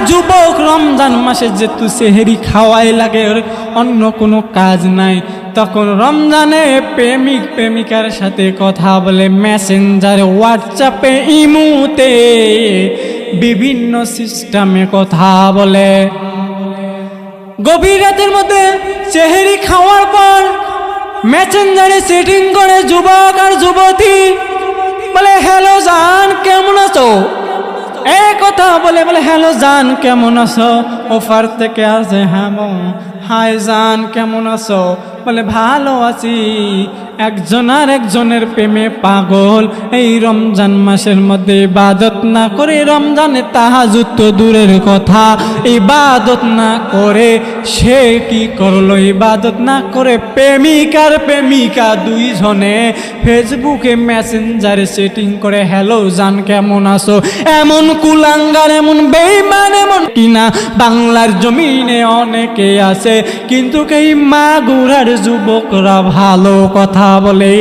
যুবক রমজান মাসে যেহেতু সেহেরি খাওয়াই লাগে, অন্য কোনো কাজ নাই, তখন রমজানে প্রেমিক প্রেমিকার সাথে কথা বলে মেসেঞ্জারে, হোয়াটসঅ্যাপে, ইমুতে, বিভিন্ন সিস্টেমে কথা বলে। গভীর রাতের মধ্যে সেহেরি খাওয়ার পর মেসেঞ্জারে সেটিং করে যুবক আর যুবতী বলে, হ্যালো জান কেমন আছো, এই কথা বলে হ্যালো জান কেমন আছো, অফার থেকে আসে হ্যাঁ হাই জান কেমন আছো, বলে ভালো আছি। একজন আর একজনের প্রেমে পাগল। এই রমজান মাসের মধ্যে ইবাদত না করে, রমজানে তাহাজ্জুদ তো দূরের কথা, ইবাদত না করে সে কি করলো, ইবাদত না করে প্রেমিক আর প্রেমিকা দুইজনে ফেসবুকে মেসেঞ্জারে সেটিং করে হ্যালো জান কেমন আছো। এমন কুলাঙ্গার, এমন বেঈমান, এমন কিনা বাংলার জমিনে অনেকে আছে, কিন্তু এই মাগুরার যুবকরা ভালো কথা বলে।